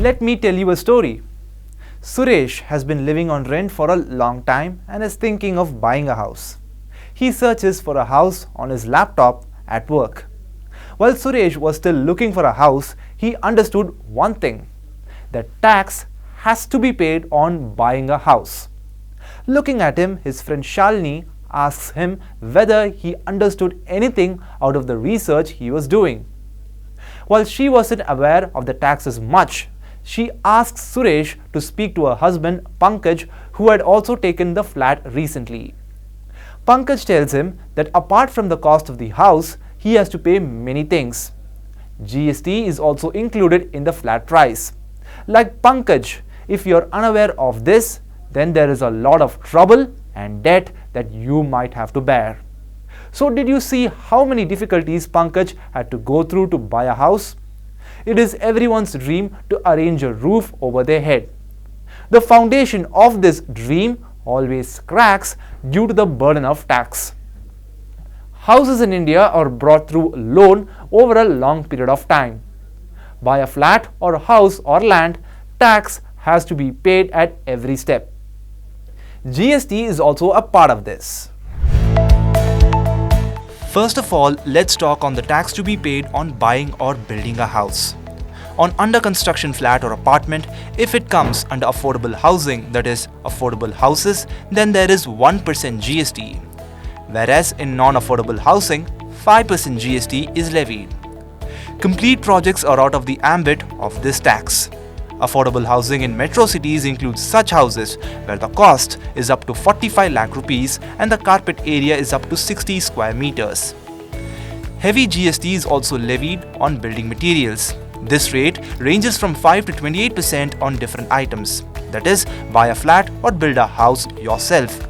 Let me tell you a story. Suresh has been living on rent for a long time and is thinking of buying a house. He searches for a house on his laptop at work. While Suresh was still looking for a house, he understood one thing, that tax has to be paid on buying a house. Looking at him, his friend Shalini asks him whether he understood anything out of the research he was doing. While she wasn't aware of the taxes much, she asks Suresh to speak to her husband Pankaj, who had also taken the flat recently. Pankaj tells him that apart from the cost of the house, he has to pay many things. GST is also included in the flat price. Like Pankaj, if you are unaware of this, then there is a lot of trouble and debt that you might have to bear. So did you see how many difficulties Pankaj had to go through to buy a house? It is everyone's dream to arrange a roof over their head. The foundation of this dream always cracks due to the burden of tax. Houses in India are brought through loan over a long period of time. Buy a flat or a house or land, tax has to be paid at every step. GST is also a part of this. First of all, let's talk on the tax to be paid on buying or building a house. On under construction flat or apartment, if it comes under affordable housing, that is affordable houses, then there is 1% GST. Whereas in non-affordable housing, 5% GST is levied. Complete projects are out of the ambit of this tax. Affordable housing in metro cities includes such houses where the cost is up to 45 lakh rupees and the carpet area is up to 60 square meters. Heavy GST is also levied on building materials. This rate ranges from 5 to 28% on different items. That is, buy a flat or build a house yourself.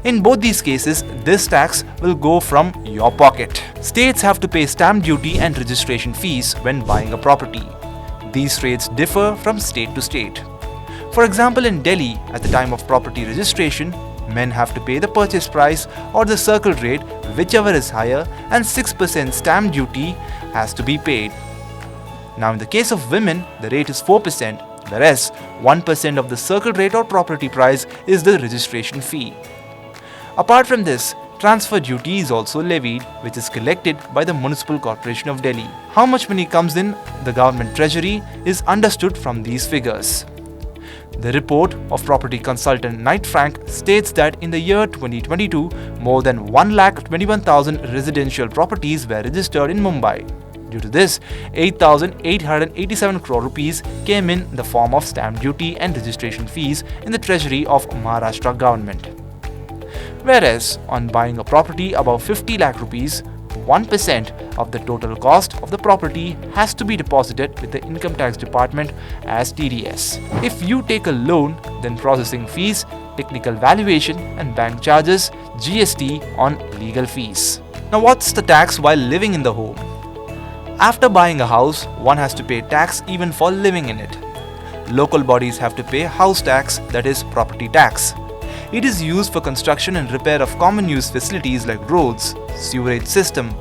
In both these cases, this tax will go from your pocket. States have to pay stamp duty and registration fees when buying a property. These rates differ from state to state. For example, in Delhi, at the time of property registration, men have to pay the purchase price or the circle rate, whichever is higher, and 6% stamp duty has to be paid. Now in the case of women, the rate is 4%, whereas 1% of the circle rate or property price is the registration fee. Apart from this, transfer duty is also levied, which is collected by the Municipal Corporation of Delhi. How much money comes in the government treasury is understood from these figures. The report of property consultant Knight Frank states that in the year 2022, more than 1,21,000 residential properties were registered in Mumbai. Due to this, 8,887 crore rupees came in the form of stamp duty and registration fees in the treasury of Maharashtra government. Whereas on buying a property above 50 lakh rupees, 1% of the total cost of the property has to be deposited with the income tax department as TDS. If you take a loan, then processing fees, technical valuation and bank charges, GST on legal fees. Now what's the tax while living in the home? After buying a house, one has to pay tax even for living in it. Local bodies have to pay house tax, that is property tax. It is used for construction and repair of common use facilities like roads, sewerage system,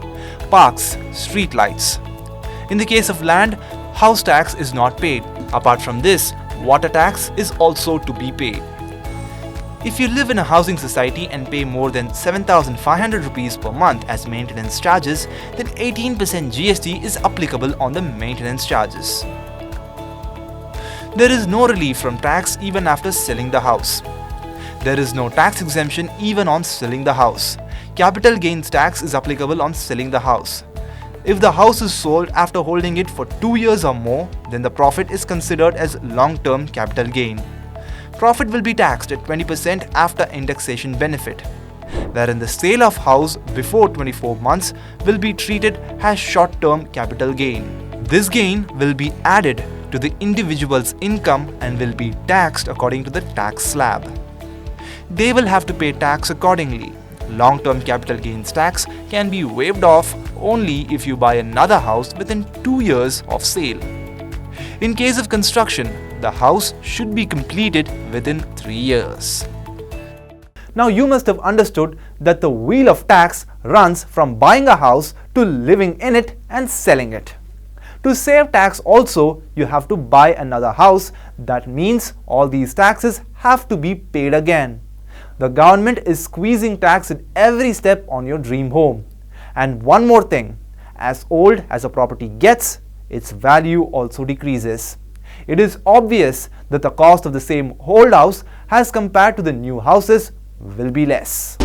parks, street lights. In the case of land, house tax is not paid. Apart from this, water tax is also to be paid. If you live in a housing society and pay more than 7,500 rupees per month as maintenance charges, then 18% GST is applicable on the maintenance charges. There is no relief from tax even after selling the house. There is no tax exemption even on selling the house. Capital gains tax is applicable on selling the house. If the house is sold after holding it for 2 years or more, then the profit is considered as long-term capital gain. Profit will be taxed at 20% after indexation benefit, wherein the sale of house before 24 months will be treated as short-term capital gain. This gain will be added to the individual's income and will be taxed according to the tax slab. They will have to pay tax accordingly. Long-term capital gains tax can be waived off only if you buy another house within 2 years of sale. In case of construction, the house should be completed within 3 years. Now you must have understood that the wheel of tax runs from buying a house to living in it and selling it. To save tax also, you have to buy another house. That means all these taxes have to be paid again. The government is squeezing tax in every step on your dream home. And one more thing, as old as a property gets, its value also decreases. It is obvious that the cost of the same old house as compared to the new houses will be less.